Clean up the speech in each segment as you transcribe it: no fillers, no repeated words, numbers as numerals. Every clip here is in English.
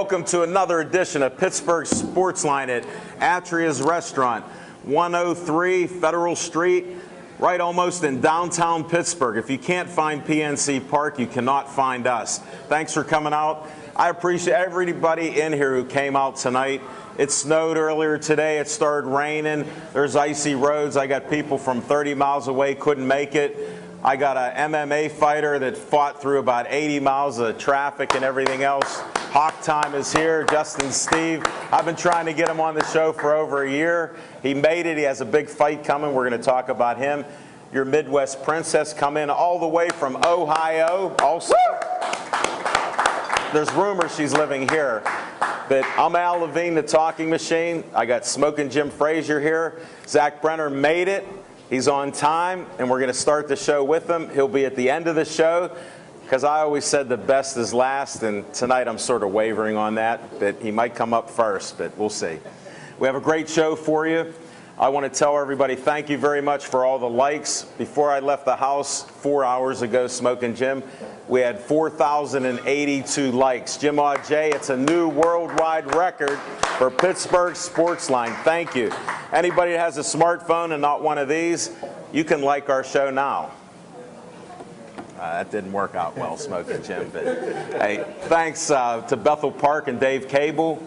welcome to another edition of Pittsburgh Sportsline at Atria's Restaurant, 103 Federal Street, right almost in downtown Pittsburgh. If you can't find PNC Park, you cannot find us. Thanks for coming out. I appreciate everybody in here who came out tonight. It snowed earlier today. It started raining. There's icy roads. I got people from 30 miles away couldn't make it. I got an MMA fighter that fought through about 80 miles of traffic and everything else. Hawk Time is here, Justin Steve. I've been trying to get him on the show for over a year. He made it. He has a big fight coming. We're going to talk about him. Your Midwest Princess come in all the way from Ohio. Also, there's rumors she's living here. But I'm Al Levine, the talking machine. I got Smoking Jim Frazier here. Zach Brenner made it. He's on time, and we're going to start the show with him. He'll be at the end of the show, because I always said the best is last, and tonight I'm sort of wavering on that, but he might come up first, but we'll see. We have a great show for you. I want to tell everybody thank you very much for all the likes. Before I left the house 4 hours ago, Smoking Jim, we had 4,082 likes. Jim J, it's a new worldwide record for Pittsburgh Sportsline. Thank you. Anybody that has a smartphone and not one of these, you can like our show now. That didn't work out well, Smoking Jim. But hey, thanks to Bethel Park and Dave Cable.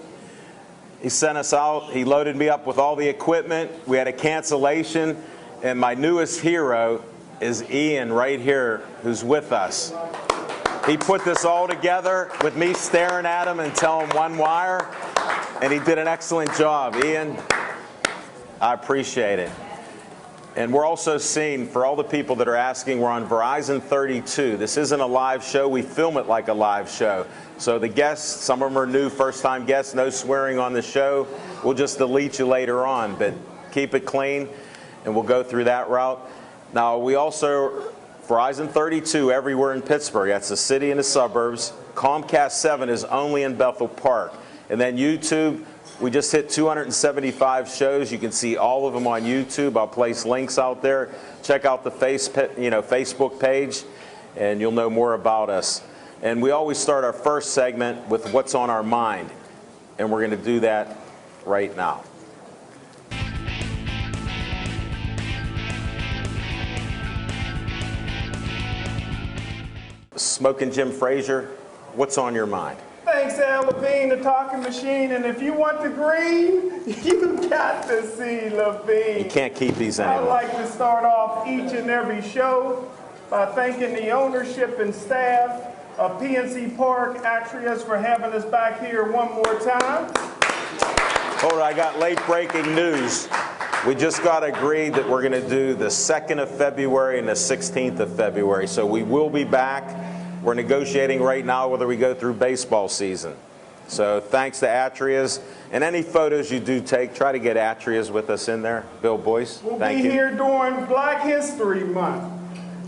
He sent us out. He loaded me up with all the equipment. We had a cancellation, and my newest hero is Ian right here, who's with us. He put this all together with me staring at him and telling one wire, and he did an excellent job. Ian, I appreciate it. And we're also seeing, for all the people that are asking, we're on Verizon 32. This isn't a live show. We film it like a live show. So the guests, some of them are new, first-time guests, no swearing on the show. We'll just delete you later on, but keep it clean, and we'll go through that route. Now, we also, Verizon 32 everywhere in Pittsburgh. That's the city and the suburbs. Comcast 7 is only in Bethel Park. And then YouTube, we just hit 275 shows. You can see all of them on YouTube. I'll place links out there. Check out the Facebook page, and you'll know more about us. And we always start our first segment with what's on our mind, and we're going to do that right now. Smoking Jim Frazier, what's on your mind? Thanks, Al Levine, the talking machine. And if you want the green, you got to see Levine. You can't keep these anymore. I'd like to start off each and every show by thanking the ownership and staff of PNC Park, Atria, for having us back here one more time. Hold on, I got late breaking news. We just got agreed that we're going to do the 2nd of February and the 16th of February. So we will be back. We're negotiating right now whether we go through baseball season. So thanks to Atria's. And any photos you do take, try to get Atria's with us in there. Bill Boyce, thank you. We'll be here during Black History Month.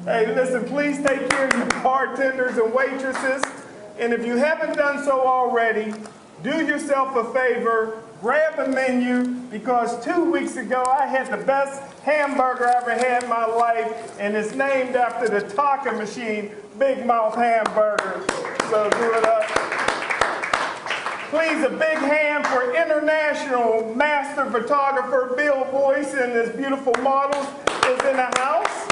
Hey, listen, please take care of your bartenders and waitresses. And if you haven't done so already, do yourself a favor, grab a menu, because 2 weeks ago I had the best hamburger I ever had in my life, and it's named after the talking machine, Big Mouth Hamburger. So do it up. Please, a big hand for international master photographer Bill Boyce, and his beautiful models is in the house.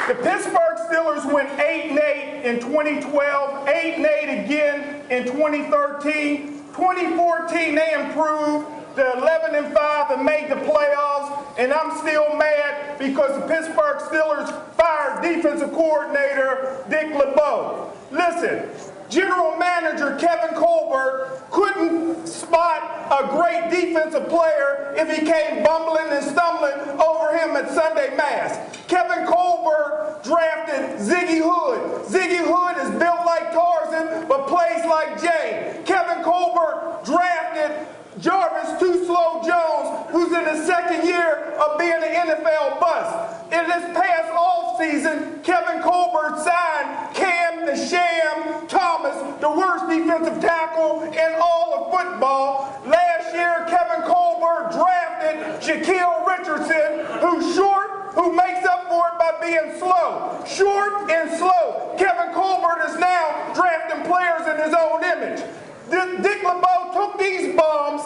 The Pittsburgh Steelers went 8-8 in 2012, 8-8 again in 2013. 2014, they improved to 11-5 and made the playoffs, and I'm still mad because the Pittsburgh Steelers fired defensive coordinator Dick LeBeau. Listen, General Manager Kevin Colbert couldn't spot a great defensive player if he came bumbling and stumbling over him at Sunday Mass. Kevin Colbert drafted Ziggy Hood. Ziggy Hood is built like Tarzan but plays like Jay. Kevin Colbert drafted Jarvis Too Slow Jones, who's in his second year of being an NFL bust. In this past offseason, Kevin Colbert signed Cam the Sham Thomas, the worst defensive tackle in all of football. Last year, Kevin Colbert drafted Shaquille Richardson, who's short, who makes up for it by being slow. Short and slow. Kevin Colbert is now drafting players in in his own image. Dick LeBeau took these bums,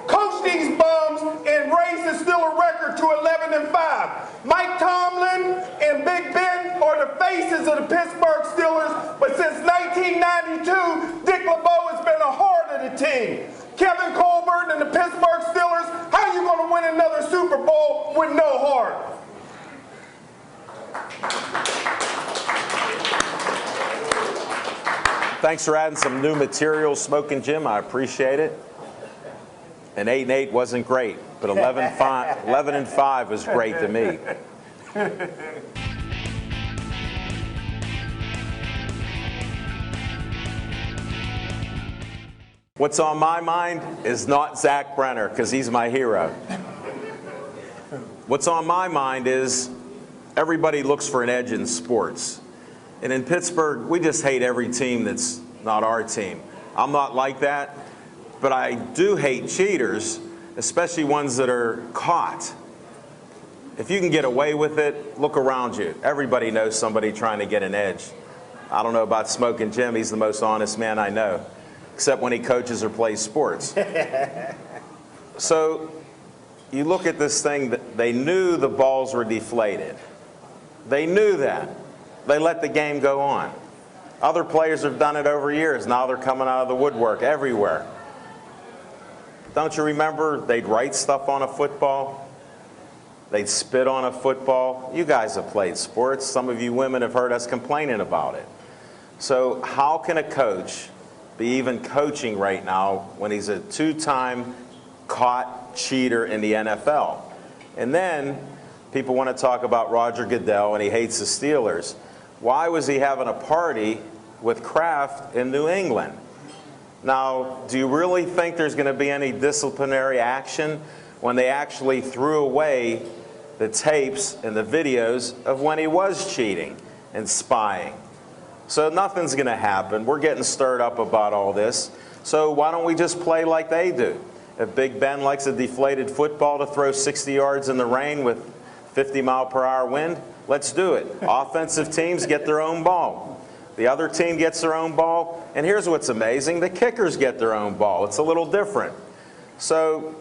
coached these bums, and raised the Steeler record to 11-5. Mike Tomlin and Big Ben are the faces of the Pittsburgh Steelers, but since 1992, Dick LeBeau has been a heart of the team. Kevin Colbert and the Pittsburgh Steelers, how are you going to win another Super Bowl with no heart? Thanks for adding some new material, Smoking Jim. I appreciate it. And 8-8 wasn't great, but 11-5 was great to me. What's on my mind is not Zach Brenner, because he's my hero. What's on my mind is everybody looks for an edge in sports. And in Pittsburgh, we just hate every team that's not our team. I'm not like that, but I do hate cheaters, especially ones that are caught. If you can get away with it, look around you. Everybody knows somebody trying to get an edge. I don't know about Smoking Jim. He's the most honest man I know, except when he coaches or plays sports. So you look at this thing, they knew the balls were deflated. They knew that. They let the game go on. Other players have done it over years. Now they're coming out of the woodwork everywhere. Don't you remember they'd write stuff on a football? They'd spit on a football. You guys have played sports. Some of you women have heard us complaining about it. So how can a coach be even coaching right now when he's a two-time caught cheater in the NFL? And then people want to talk about Roger Goodell and he hates the Steelers. Why was he having a party with Kraft in New England? Now, do you really think there's going to be any disciplinary action when they actually threw away the tapes and the videos of when he was cheating and spying? So nothing's going to happen. We're getting stirred up about all this. So why don't we just play like they do? If Big Ben likes a deflated football to throw 60 yards in the rain with 50-mile-per-hour wind, let's do it. Offensive teams get their own ball. The other team gets their own ball. And here's what's amazing. The kickers get their own ball. It's a little different. So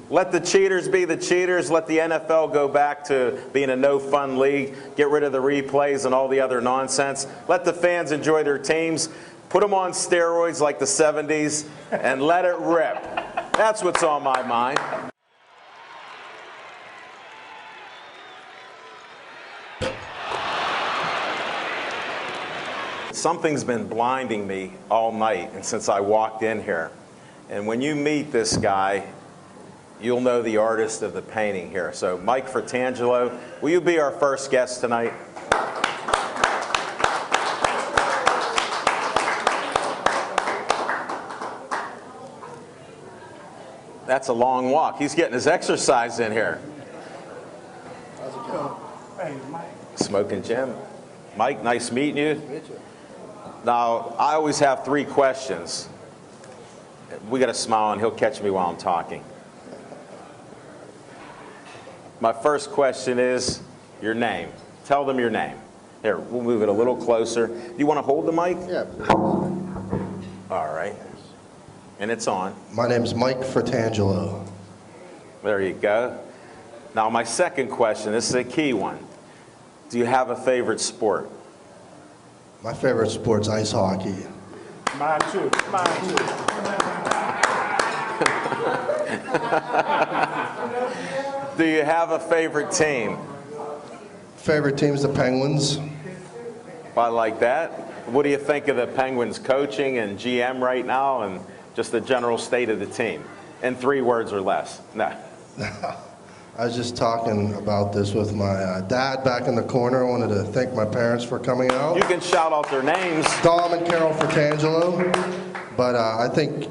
let the cheaters be the cheaters. Let the NFL go back to being a no-fun league. Get rid of the replays and all the other nonsense. Let the fans enjoy their teams. Put them on steroids like the 70s and let it rip. That's what's on my mind. Something's been blinding me all night and since I walked in here. And when you meet this guy, you'll know the artist of the painting here. So Mike Fratangelo, will you be our first guest tonight? That's a long walk. He's getting his exercise in here. How's it going? Hey, Mike. Smoking Jim. Mike, nice meeting you. Now, I always have 3 questions. We got to smile and he'll catch me while I'm talking. My first question is your name. Tell them your name. Here, we'll move it a little closer. Do you want to hold the mic? Yeah. All right. And it's on. My name's Mike Fratangelo. There you go. Now, my second question, this is a key one. Do you have a favorite sport? My favorite sport's ice hockey. Mine too. Mine too. Do you have a favorite team? Favorite team's the Penguins. I like that. What do you think of the Penguins coaching and GM right now and just the general state of the team? In 3 words or less. No. I was just talking about this with my dad back in the corner. I wanted to thank my parents for coming out. You can shout out their names. Dom and Carol Fratangelo. But I think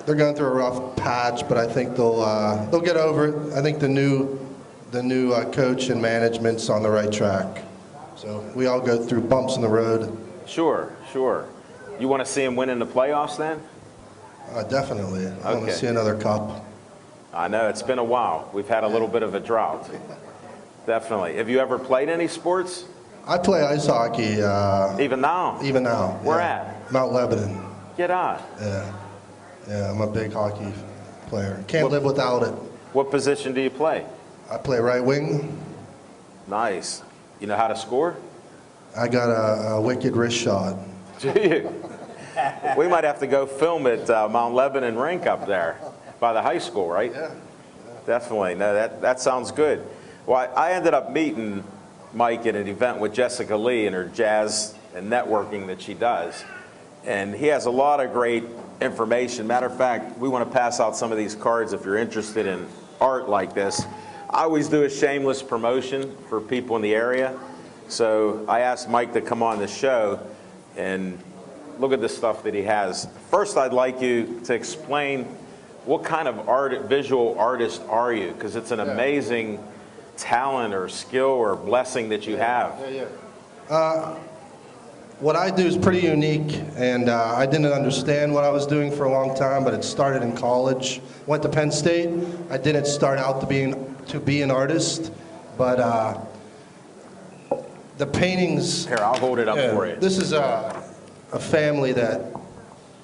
they're going through a rough patch, but I think they'll get over it. I think the new coach and management's on the right track. So we all go through bumps in the road. Sure, sure. You want to see them win in the playoffs then? Definitely. I want to see another cup. I know, it's been a while. We've had a little bit of a drought. Definitely. Have you ever played any sports? I play ice hockey. Even now? Even now. Where yeah. at? Mount Lebanon. Get out. Yeah, I'm a big hockey player. Can't live without it. What position do you play? I play right wing. Nice. You know how to score? I got a wicked wrist shot. Do you? We might have to go film at Mount Lebanon rink up there by the high school, right? Yeah. Definitely. No, that sounds good. Well, I ended up meeting Mike at an event with Jessica Lee and her jazz and networking that she does. And he has a lot of great information. Matter of fact, we want to pass out some of these cards if you're interested in art like this. I always do a shameless promotion for people in the area. So I asked Mike to come on the show and look at the stuff that he has. First, I'd like you to explain what kind of visual artist are you? Because it's an amazing talent or skill or blessing that you have. What I do is pretty unique, and I didn't understand what I was doing for a long time, but it started in college. Went to Penn State. I didn't start out to be an artist, but the paintings... Here, I'll hold it up for you. This is a family that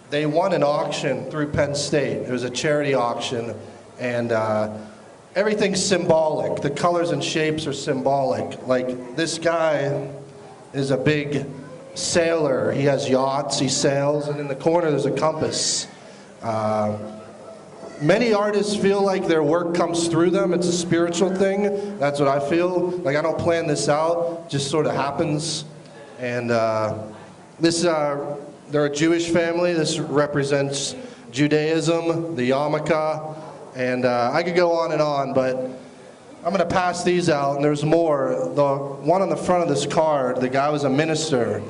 they won an auction through Penn State. It was a charity auction, and everything's symbolic. The colors and shapes are symbolic. Like this guy is a big sailor. He has yachts, he sails, and in the corner there's a compass. Many artists feel like their work comes through them. It's a spiritual thing. That's what I feel. Like I don't plan this out, it just sort of happens. And they're a Jewish family. This represents Judaism, the yarmulke, and I could go on, but I'm going to pass these out, and there's more. The one on the front of this card, the guy was a minister,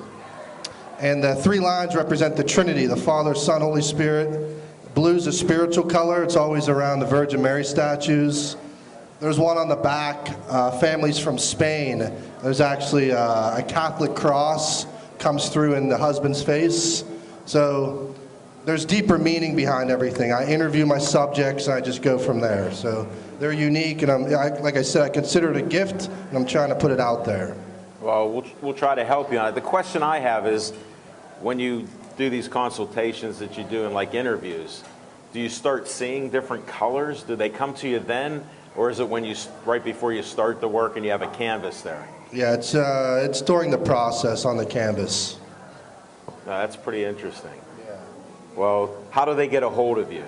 and the 3 lines represent the Trinity, the Father, Son, Holy Spirit. Blue's a spiritual color. It's always around the Virgin Mary statues. There's one on the back, families from Spain. There's actually a Catholic cross comes through in the husband's face. So there's deeper meaning behind everything. I interview my subjects and I just go from there. So they're unique, and like I said, I consider it a gift, and I'm trying to put it out there. Well, we'll try to help you on it. The question I have is, when you do these consultations that you do in like interviews, do you start seeing different colors? Do they come to you then, or is it when right before you start the work and you have a canvas there? Yeah, it's during the process on the canvas. That's pretty interesting. Yeah. Well, how do they get a hold of you?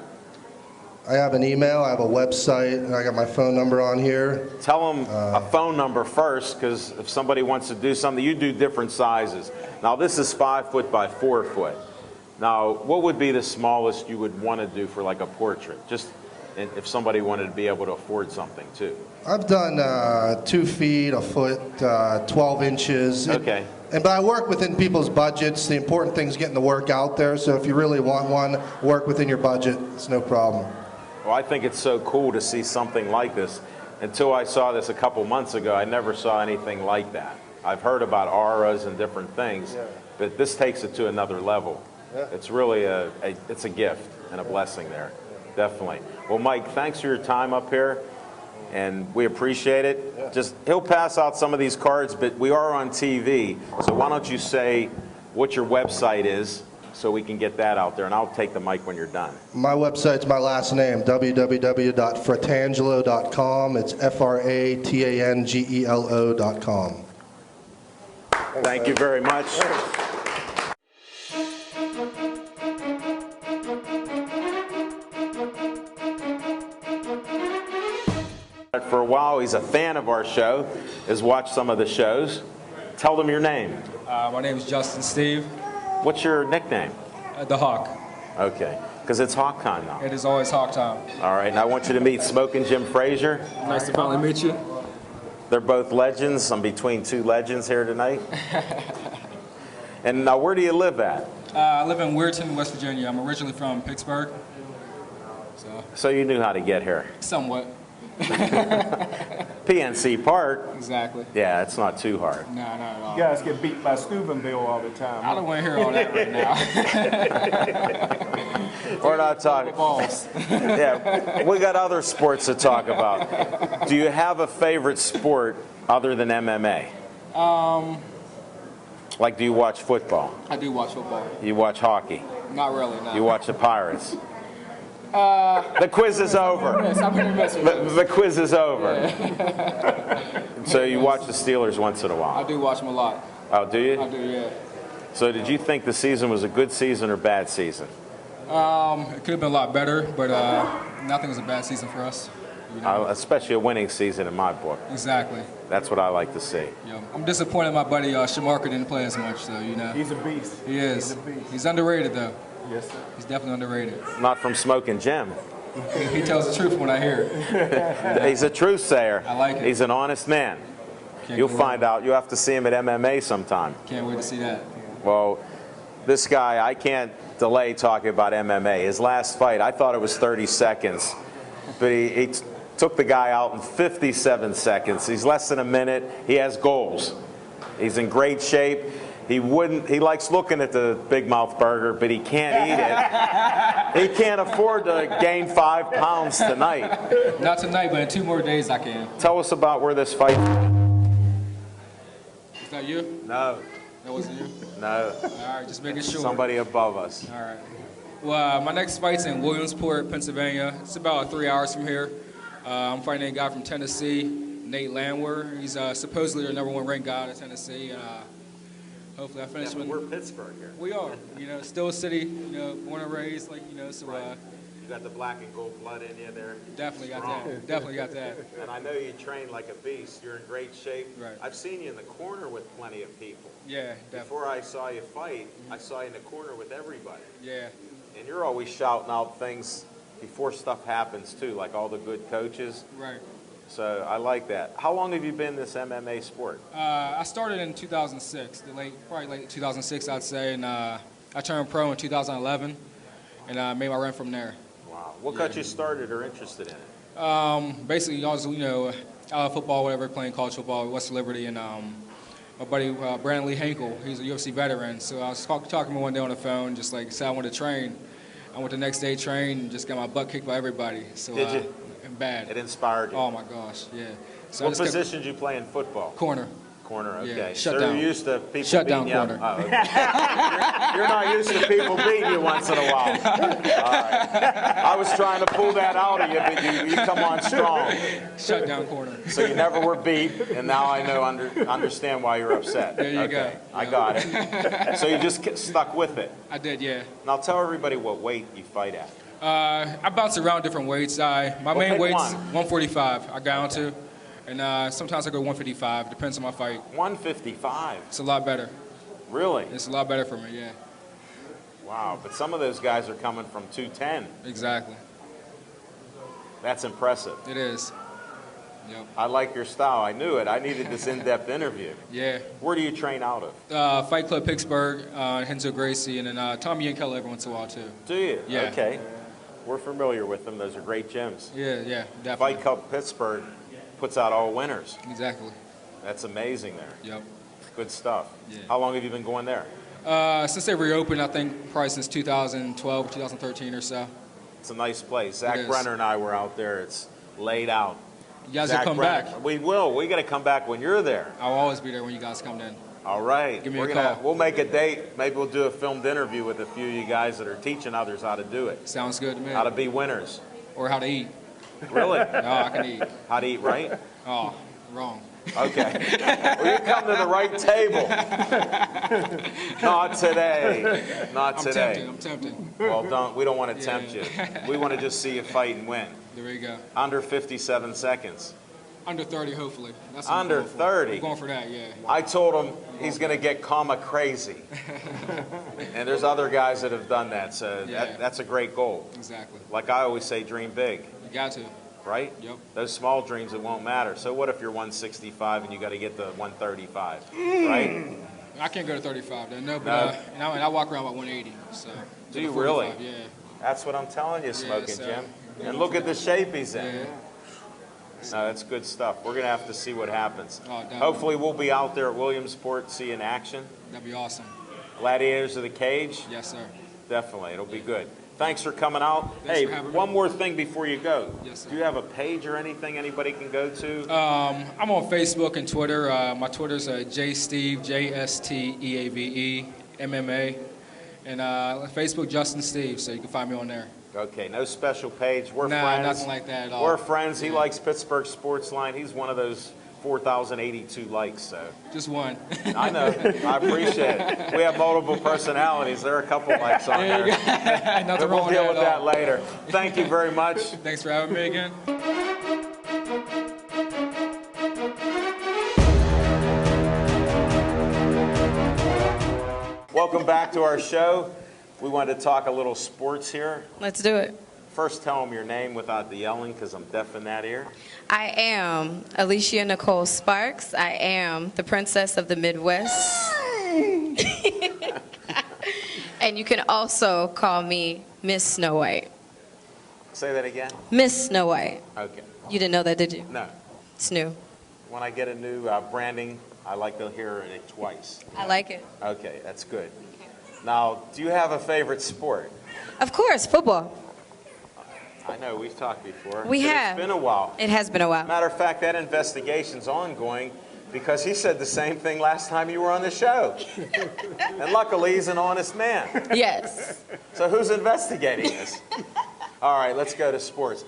I have an email, I have a website, and I got my phone number on here. Tell them a phone number first, because if somebody wants to do something, you do different sizes. Now this is 5 foot by 4 foot. Now, what would be the smallest you would want to do for like a portrait? Just if somebody wanted to be able to afford something too. I've done 2 feet, a foot, 12 inches. Okay. But I work within people's budgets. The important thing is getting the work out there. So if you really want one, work within your budget. It's no problem. Well, I think it's so cool to see something like this. Until I saw this a couple months ago, I never saw anything like that. I've heard about auras and different things, but this takes it to another level. Yeah. It's really it's a gift and a blessing there, definitely. Well, Mike, thanks for your time up here, and we appreciate it. Yeah. He'll pass out some of these cards, but we are on TV, so why don't you say what your website is, so we can get that out there, and I'll take the mic when you're done. My website's my last name, www.fratangelo.com. It's FRATANGELO.com. Thank you very much. For a while, he's a fan of our show, has watched some of the shows. Tell them your name. My name is Justin Steve. What's your nickname? The Hawk. Okay, because it's Hawk time now. It is always Hawk time. All right, and I want you to meet Smokin' Jim Frazier. Nice to finally meet you. They're both legends. I'm between 2 legends here tonight. And now, where do you live at? I live in Weirton, West Virginia. I'm originally from Pittsburgh. So you knew how to get here? Somewhat. PNC Park. Exactly. Yeah, it's not too hard. No, not at all. You guys get beat by Steubenville all the time. I don't want to hear all that right now. We're not talking. Balls. Yeah, we got other sports to talk about. Do you have a favorite sport other than MMA? Like, do you watch football? I do watch football. You watch hockey? Not really, no. You watch the Pirates? The quiz is over. Yes, I'm gonna miss it. The quiz is over. So you watch the Steelers once in a I while? do watch them a lot. Oh, do you? I do, yeah. So did you think the season was a good season or bad season? It could have been a lot better, but nothing was a bad season for us. You know? Especially a winning season in my book. Exactly. That's what I like to see. Yeah. I'm disappointed my buddy Shamarka didn't play as much, though, you know. He's a beast. He is. He's a beast. He's underrated, though. Yes, sir. He's definitely underrated. Not from Smoking Jim. He tells the truth when I hear it. He's a truth sayer. I like it. He's an honest man. Can't You'll go find wrong. out. You'll have to see him at MMA sometime. Can't wait to see that. Well, this guy, I can't delay talking about MMA. His last fight, I thought it was 30 seconds, but he took the guy out in 57 seconds. He's less than a minute. He has goals. He's in great shape. He likes looking at the Big Mouth Burger, but he can't eat it. He can't afford to gain 5 pounds tonight. Not tonight, but in 2 more days I can. Tell us about where this fight. Is that you? No, That wasn't you? no. All right, just making sure. Somebody above us. All right. Well, my next fight's in Williamsport, Pennsylvania. It's about 3 hours from here. I'm fighting a guy from Tennessee, Nate Landwehr. He's supposedly the #1 ranked guy out of Tennessee. Hopefully I finish with. We're Pittsburgh here. We are. You know, still a city, you know, born and raised, like, you know, so You got the black and gold blood in you there. definitely got Strong. that. Definitely got that. And I know you train like a beast. You're in great shape. Right. I've seen you in the corner with plenty of people. Yeah, definitely. Before I saw you fight, I saw you in the corner with everybody. Yeah. And you're always shouting out things before stuff happens too, like all the good coaches. Right. So I like that. How long have you been in this MMA sport? I started in 2006, probably late 2006, I'd say, and I turned pro in 2011, and made my run from there. Wow. What got you started or interested in it? Basically, I was, you know, out of football, whatever, playing college football at Western Liberty, and my buddy Brandon Lee Hinkle, he's a UFC veteran, so I was talking to him one day on the phone, just like said I wanted to train. I went the next day, trained, and just got my butt kicked by everybody. So, Did you? And bad. It inspired you. Oh my gosh, yeah. So What position did you play in football? Corner. Corner, okay. Yeah, So shut down. you're used to people Shut beating down you up. corner. Oh, okay. You're not used to people beating you once in a while. All right. I was trying to pull that out of you, but you come on strong. Shut down corner. So you never were beat, and now I know understand why you're upset. There you okay. go. I got it. So you just stuck with it. I did, yeah. Now tell everybody what weight you fight at. I bounce around different weights. My main pick weight's one. 145. I go to, and sometimes I go 155. Depends on my fight. 155. It's a lot better. Really? It's a lot better for me. Yeah. Wow. But some of those guys are coming from 210. Exactly. That's impressive. It is. Yep. I like your style. I knew it. I needed this in-depth interview. Yeah. Where do you train out of? Fight Club Pittsburgh, Henzo Gracie, and then Tommy Yankello every once in a while too. Do you? Yeah. Okay. We're familiar with them. Those are great gyms. Yeah, definitely. Fight Club Pittsburgh puts out all winners. Exactly. That's amazing there. Yep. Good stuff. Yeah. How long have you been going there? Since they reopened, I think probably since 2012 or 2013 or so. It's a nice place. Zach is. Brenner and I were out there. It's laid out. You guys Zach will come Brenner- back. We will. We got to come back when you're there. I'll always be there when you guys come in. All right. Give me a call. We'll make a date. Maybe we'll do a filmed interview with a few of you guys that are teaching others how to do it, Sounds good to me. how to be winners. Or how to eat. Really? No, I can eat. How to eat right? Oh, wrong. Okay. Well, you come to the right table. Not today. Not today. I'm tempted. Well, we don't want to tempt you. Yeah. We want to just see you fight and win. There you go. Under 57 seconds. Under 30, hopefully. That's what I'm Under going for. 30? I'm going for that, yeah. I told him he's going to get comma crazy. And there's other guys that have done that, so Yeah. that's a great goal. Exactly. Like I always say, dream big, You got to. right? Yep. Those small dreams, it won't matter. So what if you're 165 and you got to get to 135, right? I can't go to 35, though. No, but No. and I walk around about 180. So. Do you 45, really? Yeah. That's what I'm telling you, Smoking so- Jim. And look at the shape he's in. Yeah. No, that's good stuff. We're going to have to see what happens. Oh, definitely. Hopefully we'll be out there at Williamsport, see in action. That'd be awesome. Gladiators of the Cage, Yes, sir. definitely. It'll be good. Thanks for coming out. Thanks hey, for having one me. more thing before you go. Yes, sir. Do you have a page or anything anybody can go to? I'm on Facebook and Twitter. My Twitter's JSteve, JSTEAVE, MMA. And Facebook, Justin Steve, so you can find me on there. Okay, no special page. We're Nah, friends. nothing like that at all. We're friends. He Yeah. likes Pittsburgh Sportsline. He's one of those 4,082 likes, so. Just one. I know. I appreciate it. We have multiple personalities. There are a couple likes on there. Nothing But wrong we'll with deal that with at that all. later. Thank you very much. Thanks for having me again. Welcome back to our show. We wanted to talk a little sports here. Let's do it. First, tell them your name without the yelling, because I'm deaf in that ear. I am Alicia Nicole Sparks. I am the princess of the Midwest. And you can also call me Miss Snow White. Say that again. Miss Snow White. Okay. You didn't know that, did you? No. It's new. When I get a new branding, I like to hear it twice. I like it. Okay, that's good. Now, do you have a favorite sport? Of course, football. I know, we've talked before. We but have. It's been a while. It has been a while. Matter of fact, that investigation's ongoing because he said the same thing last time you were on the show. And luckily, he's an honest man. Yes. So who's investigating this? All right, let's go to sports.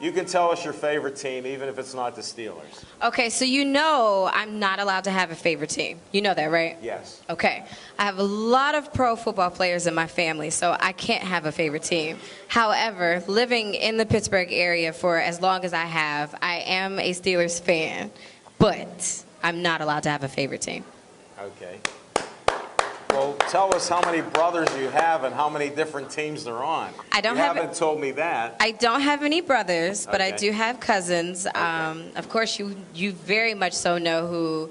You can tell us your favorite team, even if it's not the Steelers. Okay, so you know I'm not allowed to have a favorite team. You know that, right? Yes. Okay. I have a lot of pro football players in my family, so I can't have a favorite team. However, living in the Pittsburgh area for as long as I have, I am a Steelers fan, but I'm not allowed to have a favorite team. Okay. Well, tell us how many brothers you have and how many different teams they're on. I don't you have haven't told me that. I don't have any brothers, but I Okay. do have cousins. Of course, you very much so know who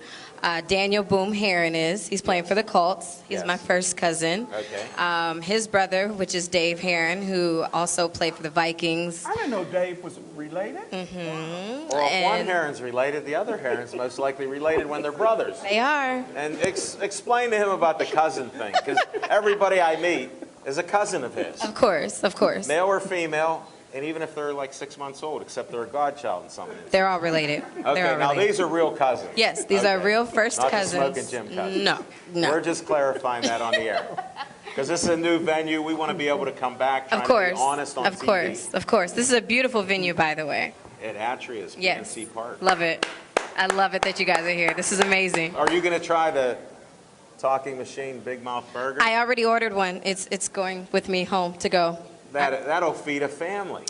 Daniel Boom Heron is. He's playing for the Colts. He's Yes. my first cousin. Okay. His brother, which is Dave Heron, who also played for the Vikings. I didn't know Dave was related. Well, if one And- Heron's related, the other Heron's most likely related when they're brothers. They are. And explain to him about the cousin thing, because everybody I meet is a cousin of his. Of course, of course. Male or female, and even if they're like 6 months old, except they're a godchild in some instances. They're all related. Okay, They're all now related. these are real cousins. Yes, these are Okay. real first Not the cousins. Smoking Jim cousins. No, no. We're just clarifying that on the air. Because this is a new venue, we want to be able to come back trying Of to course. be honest on Of TV. course. Of course. This is a beautiful venue, by the way. At Atria's Yes. PNC Park. Love it. I love it that you guys are here. This is amazing. Are you going to try the talking machine Big Mouth Burger? I already ordered one. It's going with me home to go. That'll feed a family.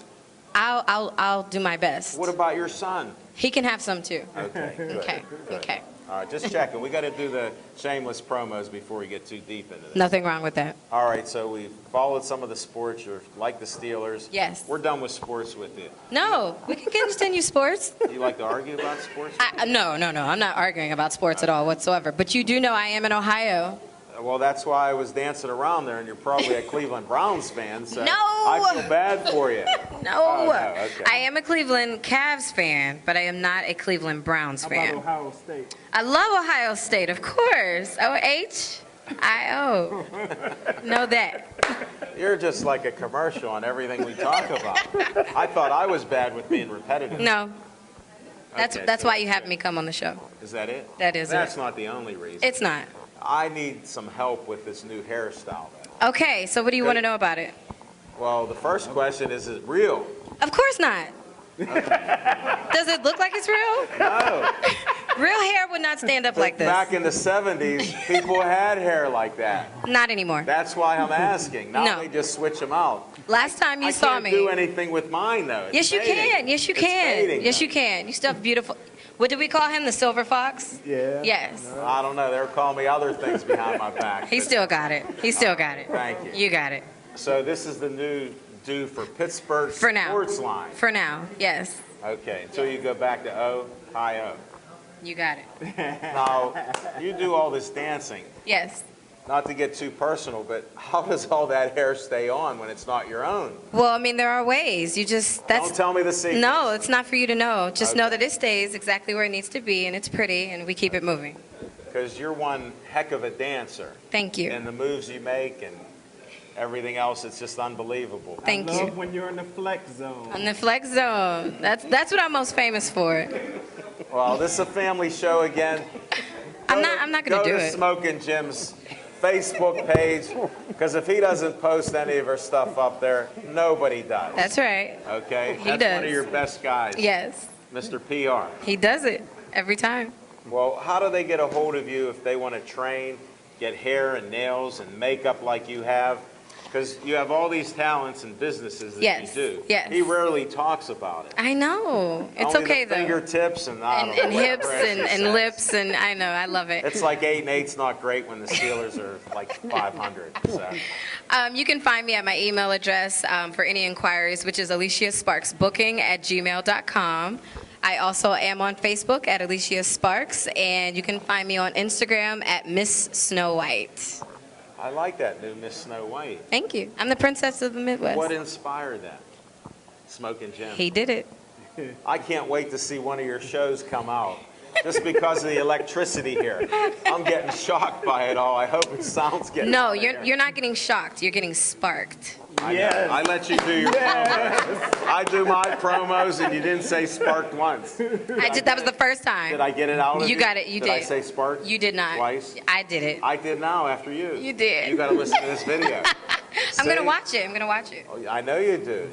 I'll do my best. What about your son? He can have some too. Okay, good. Okay. good. Okay. All right, just checking. We got to do the shameless promos before we get too deep into this. Nothing wrong with that. All right, so we've followed some of the sports. You're like the Steelers. Yes. We're done with sports with you. No, we can continue sports. You like to argue about sports? No. I'm not arguing about sports at all whatsoever. But you do know I am in Ohio. Well, that's why I was dancing around there, and you're probably a Cleveland Browns fan, so No! I feel bad for you. No. Oh, no, okay. I am a Cleveland Cavs fan, but I am not a Cleveland Browns How fan. about Ohio State? I love Ohio State, of course. O-H-I-O. Know that. You're just like a commercial on everything we talk about. I thought I was bad with being repetitive. No. That's Okay, that's so- why you have me come on the show. Is that it? That is That's it. not the only reason. It's not. I need some help with this new hairstyle. Though. Okay, so what do you want to know about it? Well, the first question is it real? Of course not. Does it look like it's real? No. Real hair would not stand up like this. Back in the 70s, people had hair like that. Not anymore. That's why I'm asking. Now No. they just switch them out. Last time you I saw can't me. do anything with mine, though. It's Yes, you fading. can. Yes, you It's can. fading, Yes, though. you can. You still have beautiful. What did we call him? The silver fox? Yeah. Yes. I don't know. They were calling me other things behind my back. He but- still got it. He still got it. Thank you. You got it. So this is the new do for Pittsburgh For now. Sportsline. For now, yes. Okay, until you go back to Ohio. You got it. Now, you do all this dancing. Yes. Not to get too personal, but how does all that hair stay on when it's not your own? Well, I mean, there are ways. You just, Don't that's, tell me the secret. no, it's not for you to know. Just know Okay. that it stays exactly where it needs to be, and it's pretty, and we keep it moving. Because you're one heck of a dancer. Thank you. And the moves you make, and everything else, it's just unbelievable. Thank I you. love when you're in the flex zone. On the flex zone. That's what I'm most famous for. Well, this is a family show again. I'm not gonna do Go to it. Smokin' Jim's Facebook page, because if he doesn't post any of our stuff up there, nobody does. That's right. Okay? He That's one does. of your best guys. Yes. Mr. PR. He does it every time. Well, how do they get a hold of you if they want to train, get hair and nails and makeup like you have? Because you have all these talents and businesses that Yes, you do. yes. He rarely talks about it. I know. It's Only okay the though. fingertips and, I don't know And what hips the rest and says. lips and I know. I love it. It's like 8-8's not great when the Steelers are like 500. So. You can find me at my email address for any inquiries, which is aliciasparksbooking@gmail.com. I also am on Facebook at Alicia Sparks, and you can find me on Instagram at Miss Snow White. I like that new Miss Snow White. Thank you. I'm the princess of the Midwest. What inspired that? Smokin' Jim. He did it. I can't wait to see one of your shows come out. Just because of the electricity here. I'm getting shocked by it all. I hope it sounds good. No, you're not getting shocked. You're getting sparked. I know. I let you do your promos. I do my promos, and you didn't say sparked once. I did. That was the first time. Did I get it out of you? You got it. You did. Did I did. say sparked? You did not. Twice? I did it. I did now after you. You did. You got to listen to this video. I'm going to See? watch it. I'm going to watch it. Oh, I know you do.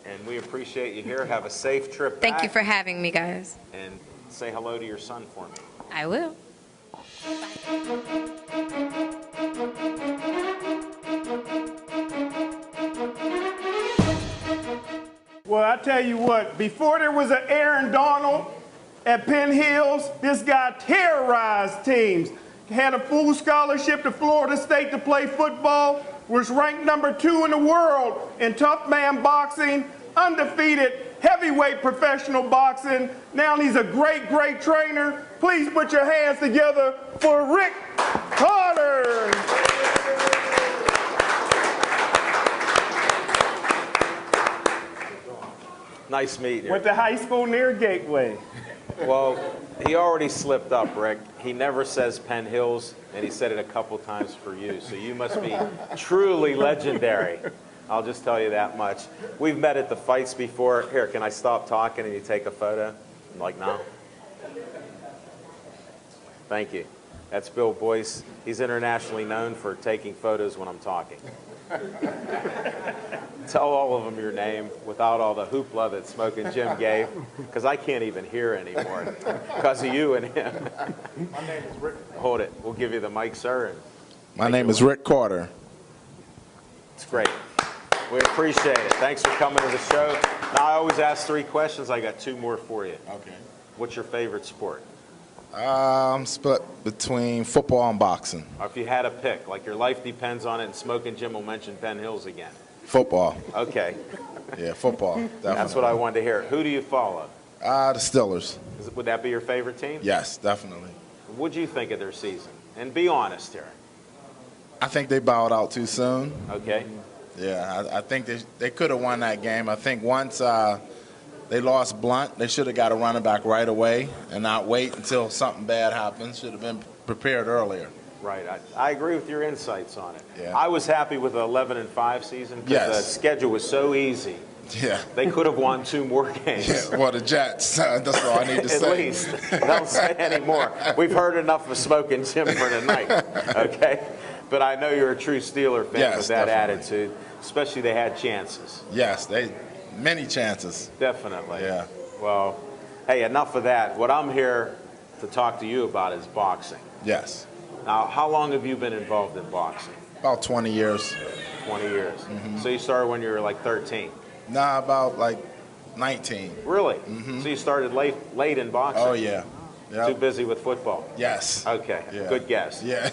And we appreciate you here. Have a safe trip Thank back. you for having me, guys. And say hello to your son for me. I will. Well, I tell you what, before there was an Aaron Donald at Penn Hills, this guy terrorized teams. Had a full scholarship to Florida State to play football, was ranked #2 in the world in tough man boxing, undefeated heavyweight professional boxing. Now he's a great, great trainer. Please put your hands together for Rick Carter. Nice meeting you. Went to high school near Gateway. Well, he already slipped up, Rick. He never says Penn Hills, and he said it a couple times for you. So you must be truly legendary. I'll just tell you that much. We've met at the fights before. Here, can I stop talking and you take a photo? I'm like, no. Thank you. That's Bill Boyce. He's internationally known for taking photos when I'm talking. Tell all of them your name without all the hoopla that Smokin' Jim gave, because I can't even hear anymore because of you and him. My name is Rick. Hold it. We'll give you the mic, sir. And My name is Rick Carter. it's great. We appreciate it. Thanks for coming to the show. Now, I always ask 3 questions. I got 2 more for you. Okay. What's your favorite sport? I'm split between football and boxing. Or if you had a pick, like your life depends on it, and Smokin' Jim will mention Penn Hills again. Football. Okay. Yeah, football. Definitely. That's what I wanted to hear. Who do you follow? The Steelers. Would that be your favorite team? Yes, definitely. What'd you think of their season? And be honest here. I think they bowed out too soon. Okay. Yeah, I think they could have won that game. I think once they lost Blunt, they should have got a running back right away and not wait until something bad happens. Should have been prepared earlier. Right. I agree with your insights on it. Yeah. I was happy with the 11-5 season because Yes. the schedule was so easy. Yeah. They could have won 2 more games. Yeah, well, the Jets. That's all I need to At say. least. Don't say any more. We've heard enough of Smokin' Jim for tonight. Okay? But I know you're a true Steeler fan Yes, with that definitely. attitude. Especially they had chances. Yes, many chances. Definitely. Yeah. Well, hey, enough of that. What I'm here to talk to you about is boxing. Yes. Now, how long have you been involved in boxing? About 20 years. 20 years. So you started when you were like 13? Nah, about like 19. Really? So you started late in boxing? Oh, yeah. Too Yep. busy with football? Yes. Okay, Yeah. good guess. Yeah.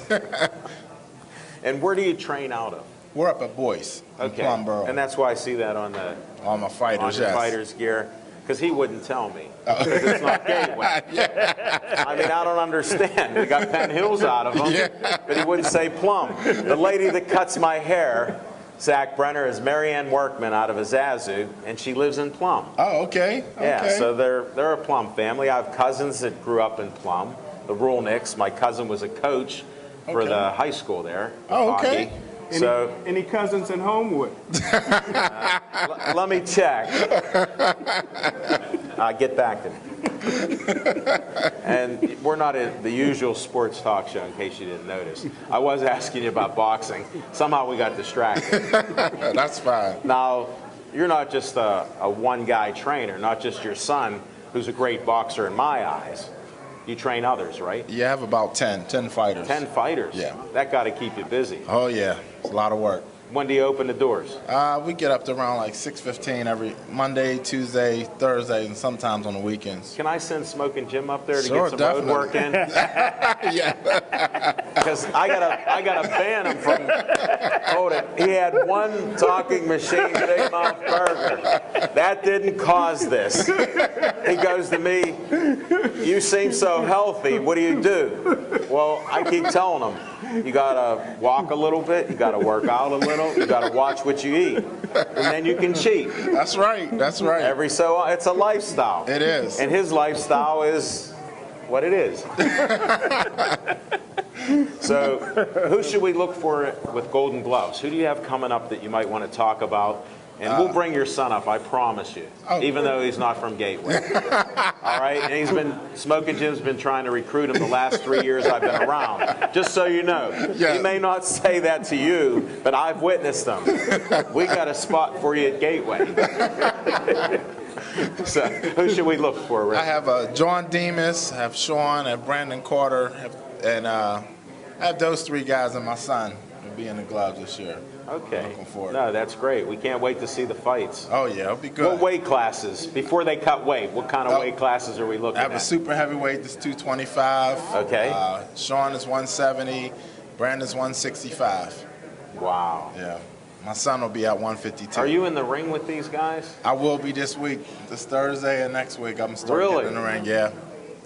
And where do you train out of? We're up at Boyce in Okay, Plumboro. and that's why I see that on the All my on fighters, your yes. fighter's gear, because he wouldn't tell me. Because it's not Gateway. I mean, I don't understand. We got Penn Hills out of him, but he wouldn't say Plum. The lady that cuts my hair, Zach Brenner, is Marianne Workman out of Azazu, and she lives in Plum. Oh, okay. Yeah, Okay. so they're a Plum family. I have cousins that grew up in Plum, the Rulnicks. My cousin was a coach for Okay. the high school there. Oh, hockey. okay. Any cousins in Homewood? Let me check. Get back to me. And we're not in the usual sports talk show, in case you didn't notice. I was asking you about boxing. Somehow we got distracted. That's fine. Now, you're not just a one-guy trainer, not just your son, who's a great boxer in my eyes. You train others, right? You have about 10 fighters. 10 fighters? Yeah. That got to keep you busy. Oh, yeah. It's a lot of work. When do you open the doors? We get up to around like 6:15 every Monday, Tuesday, Thursday, and sometimes on the weekends. Can I send Smoking Jim up there to Sure, get some road definitely. work in? Yeah. Because I gotta ban him from. Hold it. He had one talking machine Big Mouth burger. That didn't cause this. He goes to me, "You seem so healthy. What do you do?" Well, I keep telling him, you gotta walk a little bit, you gotta work out a little, you gotta watch what you eat, and then you can cheat. That's right. That's right. It's a lifestyle. It is. And his lifestyle is what it is. So, who should we look for with Golden Gloves? Who do you have coming up that you might want to talk about? And we'll bring your son up, I promise you, even though he's not from Gateway. All right? And Smoking Jim's been trying to recruit him the last 3 years I've been around. Just so you know. Yeah. He may not say that to you, but I've witnessed them. We got a spot for you at Gateway. So, who should we look for, Rick? I have John Demas, I have Sean, I have Brandon Carter, and I have those 3 guys and my son will be in the gloves this year. Okay. Looking forward. No, that's great. We can't wait to see the fights. Oh, yeah, it'll be good. What weight classes? Before they cut weight, what kind of weight classes are we looking I have at? a super heavyweight that's 225. Okay. Sean is 170. Brandon's 165. Wow. Yeah. My son will be at 152. Are you in the ring with these guys? I will be this week. This Thursday and next week. I'm starting Really? getting in the ring. Yeah.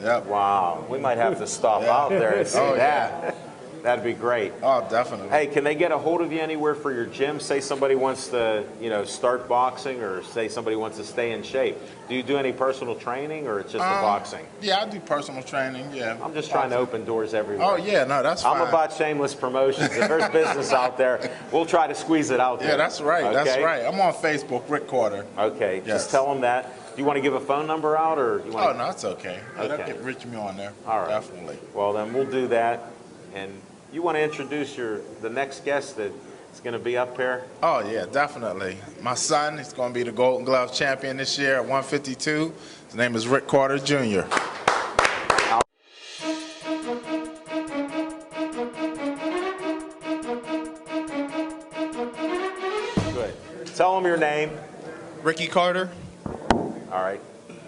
Yep. Wow. We might have to stop out there and see that. That'd be great. Oh, definitely. Hey, can they get a hold of you anywhere for your gym? Say somebody wants to, start boxing, or say somebody wants to stay in shape. Do you do any personal training, or it's just the boxing? Yeah, I do personal training. Yeah. I'm just trying to open doors everywhere. Oh, yeah. No, that's fine. I'm about shameless promotions. If there's business out there, we'll try to squeeze it out there. Yeah, that's right. Okay? That's right. I'm on Facebook, Rick Carter. Okay. Yes. Just tell them that. Do you want to give a phone number out, or you want? Oh, no, it's okay. Okay. They'll reach me on there. All right. Definitely. Well, then we'll do that. And you want to introduce the next guest that's going to be up here? Oh, yeah, definitely. My son is going to be the Golden Glove champion this year at 152. His name is Rick Carter, Jr. Good. Tell them your name. Ricky Carter. All right.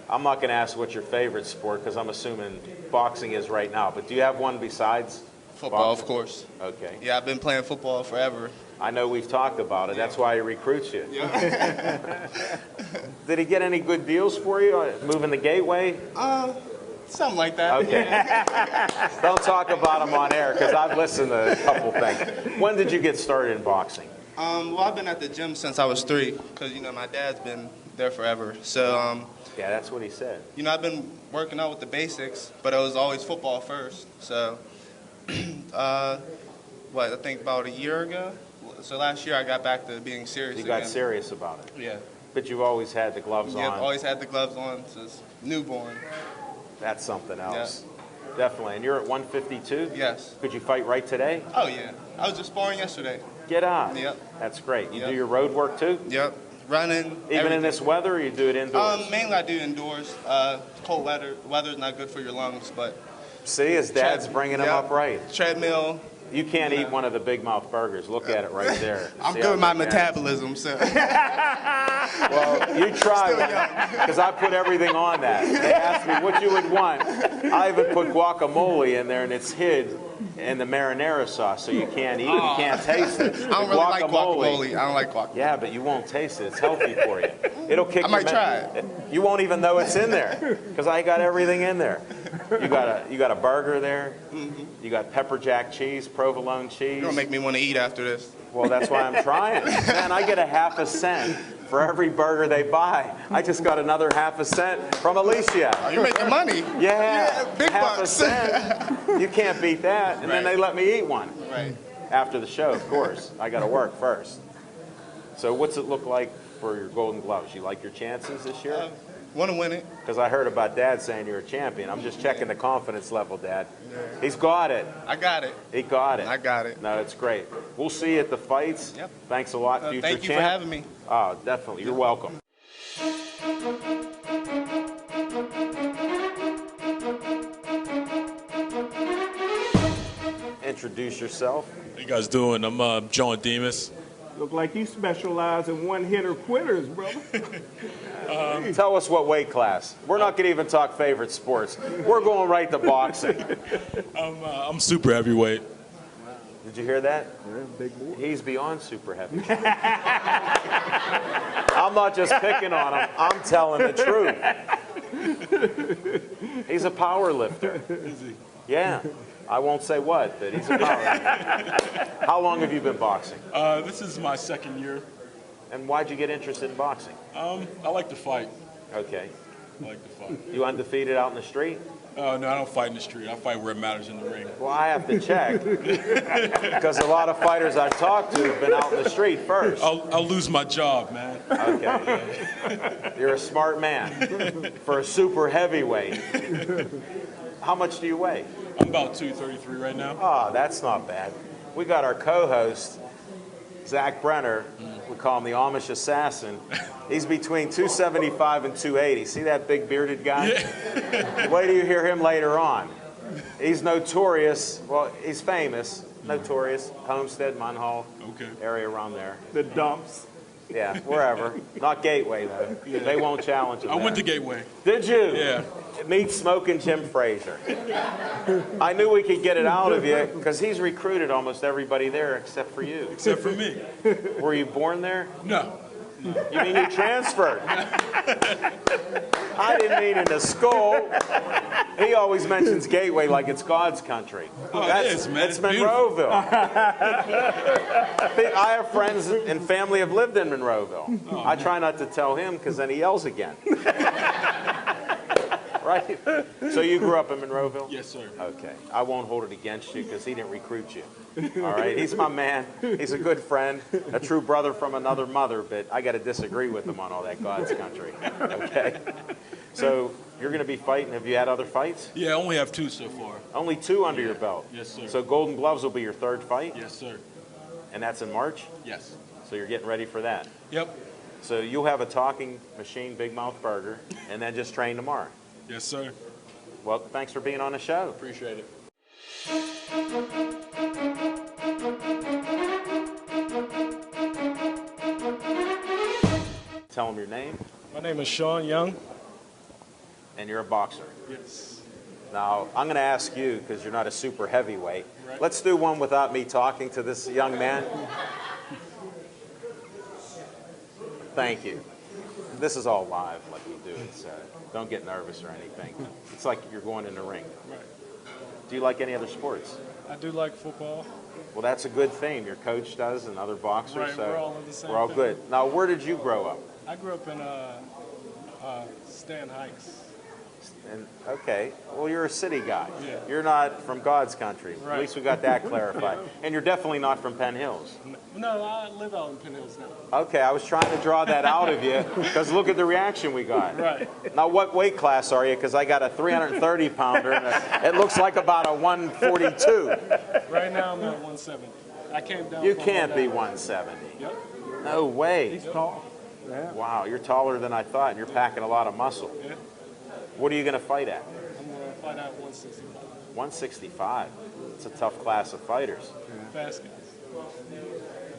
I'm not going to ask what your favorite sport, because I'm assuming boxing is right now. But do you have one besides? Football, boxing? of course. Okay. Yeah, I've been playing football forever. I know we've talked about it. That's why he recruits you. Yeah. Did he get any good deals for you moving the Gateway? Something like that. Okay. Don't talk about him on air, because I've listened to a couple things. When did you get started in boxing? Well, I've been at the gym since I was 3, because, my dad's been there forever. So, Yeah, that's what he said. I've been working out with the basics, but it was always football first. So, I think about a year ago. So last year I got back to being serious You again. got serious about it. Yeah. But you've always had the gloves Yeah, on. I've always had the gloves on since newborn. That's something else. Definitely. And you're at 152? Yes. Could you fight right today? Oh, yeah. I was just sparring yesterday. Get out. Yep. That's great. You Yep. do your road work too? Yep. Running. Even everything. in this weather, or you do it indoors? Mainly I do indoors. Cold weather's not good for your lungs, but See, his dad's bringing him up right. Treadmill. You can't eat one of the Big Mouth burgers. Look at it right there. I'm See good how with my big that is? metabolism, so. Well, you try one, because I put everything on that. They asked me what you would want. I even put guacamole in there, and it's hid in the marinara sauce, so you can't eat it. You can't taste it. I don't really like guacamole. I don't like guacamole. Yeah, but you won't taste it. It's healthy for you. It'll kick I might try it. You won't even know it's in there, because I got everything in there. You got a burger there. Mm-hmm. You got pepper jack cheese, provolone cheese. You're gonna make me want to eat after this. Well, that's why I'm trying. Man, I get a half a cent for every burger they buy. I just got another half a cent from Alicia. Oh, you're making money. Yeah, big half bucks. a cent. You can't beat that. And then Right. they let me eat one. Right. After the show, of course. I got to work first. So what's it look like for your Golden Gloves? You like your chances this year? Want to win it. Because I heard about Dad saying you're a champion. I'm just checking the confidence level, Dad. He's got it. I got it. He got it. I got it. No, it's great. We'll see you at the fights. Yep. Thanks a lot, future Thank you champ. for having me. Oh, definitely. You're welcome. Introduce yourself. How you guys doing? I'm John Demas. Look like you specialize in one-hitter quitters, brother. Tell us what weight class. We're not going to even talk favorite sports. We're going right to boxing. I'm super heavyweight. Did you hear that? Yeah, big boy. He's beyond super heavy. I'm not just picking on him. I'm telling the truth. He's a power lifter. Is he? Yeah. I won't say what, but he's a power lifter. How long have you been boxing? This is my second year. And why'd you get interested in boxing? I like to fight. Okay. I like to fight. You undefeated out in the street? No, I don't fight in the street. I fight where it matters in the ring. Well, I have to check. Because a lot of fighters I've talked to have been out in the street first. I'll lose my job, man. Okay. You're a smart man for a super heavyweight. How much do you weigh? I'm about 233 right now. Oh, that's not bad. We got our co-host, Zach Brenner. We call him the Amish Assassin. He's between 275 and 280. See that big bearded guy? Yeah. Wait till you hear him later on. He's notorious. Well, he's famous. Notorious. Homestead, Munhall, Okay. area around there. The dumps. Yeah, wherever. Not Gateway, though. They won't challenge him I went to there. Gateway. Did you? Yeah. Meet Smoking Jim Frazier. I knew we could get it out of you because he's recruited almost everybody there except for you. Except for me. Were you born there? No. You mean you transferred? I didn't mean into school. He always mentions Gateway like it's God's country. Oh, it is, man. It's It's beautiful. Monroeville. I have friends and family have lived in Monroeville. Oh, I try not to tell him because then he yells again. Right? So you grew up in Monroeville? Yes, sir. Okay. I won't hold it against you because he didn't recruit you. All right? He's my man. He's a good friend, a true brother from another mother, but I got to disagree with him on all that God's country. Okay? So you're going to be fighting. Have you had other fights? Yeah, I only have 2 so far. Only 2 under your belt. Yes, sir. So Golden Gloves will be your 3rd fight? Yes, sir. And that's in March? Yes. So you're getting ready for that. Yep. So you'll have a talking machine, Big Mouth Burger, and then just train tomorrow. Yes, sir. Well, thanks for being on the show. Appreciate it. Tell them your name, My name is Sean Young. and you're a boxer. Yes. Now, I'm going to ask you, because you're not a super heavyweight, Right. let's do one without me talking to this young man. Thank you. This is all live, like we do. It's, don't get nervous or anything. It's like you're going in the ring. Right. Do you like any other sports? I do like football. Well, that's a good thing. Your coach does and other boxers. Right, So we're all in the same we're all thing. good. Now, where did you grow up? I grew up in Stan Heights. And okay, well, you're a city guy. Yeah. You're not from God's country. At Right. least we got that clarified. And you're definitely not from Penn Hills. No, I live out in Penn Hills now. Okay, I was trying to draw that out of you because look at the reaction we got. Right. Now, what weight class are you? Because I got a 330 pounder. And it looks like about a 142. Right now I'm at 170. I came down. You from can't be 190. 170. Yep. No way. He's tall. Yeah. Wow, you're taller than I thought, and you're packing a lot of muscle. Yeah. What are you going to fight at? I'm gonna fight out 165. 165. It's a tough class of fighters. Fast guys.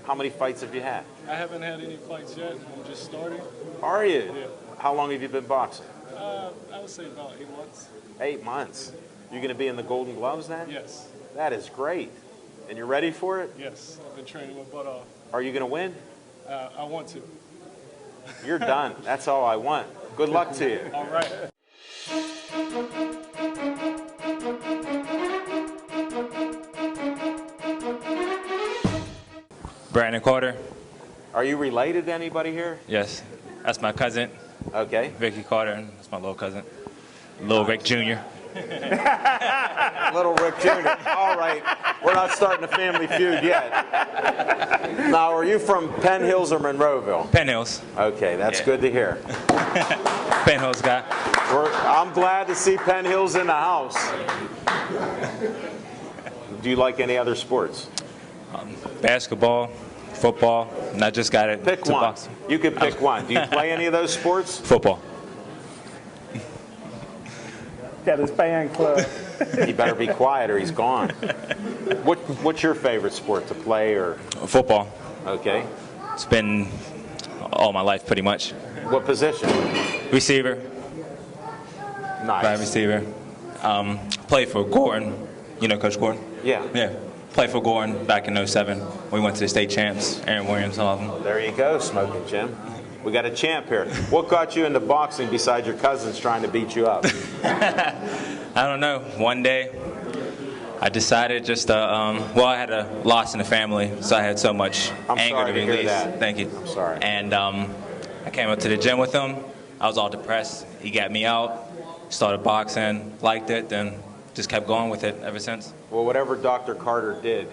How many fights have you had? I haven't had any fights yet. I'm just starting. Are you? Yeah. How long have you been boxing? I would say about 8 months. 8 months. You're going to be in the Golden Gloves then? Yes. That is great. And you're ready for it? Yes. I've been training my butt off. Are you going to win? I want to. You're done. That's all I want. Good luck to you. All right. Brandon Carter. Are you related to anybody here? Yes, that's my cousin, Okay. Ricky Carter, and that's my little cousin, Lil Rick Jr. Little Rick Jr. All right, we're not starting a family feud yet. Now, are you from Penn Hills or Monroeville? Penn Hills. Okay, that's good to hear. Penn Hills guy. I'm glad to see Penn Hills in the house. Do you like any other sports? Basketball, football, and I just got it. Pick one. Boxing. You could pick one. Do you play any of those sports? Football. Got his fan club. He better be quiet or he's gone. What's your favorite sport to play? Or Football. okay, It's been all my life pretty much. what position? Receiver. Wide Nice. receiver. Played for Gordon. You know Coach Gordon? Yeah. Yeah. Played for Gordon back in '07. We went to the state champs. Aaron Williams, all of them. There you go, Smoking Jim. We got a champ here. What got you into boxing besides your cousins trying to beat you up? I don't know. One day, I decided just to, I had a loss in the family, so I had so much I'm anger sorry to to hear release. that. Thank you. I'm sorry. And I came up to the gym with him. I was all depressed. He got me out, started boxing, liked it, then just kept going with it ever since. Well, whatever Dr. Carter did,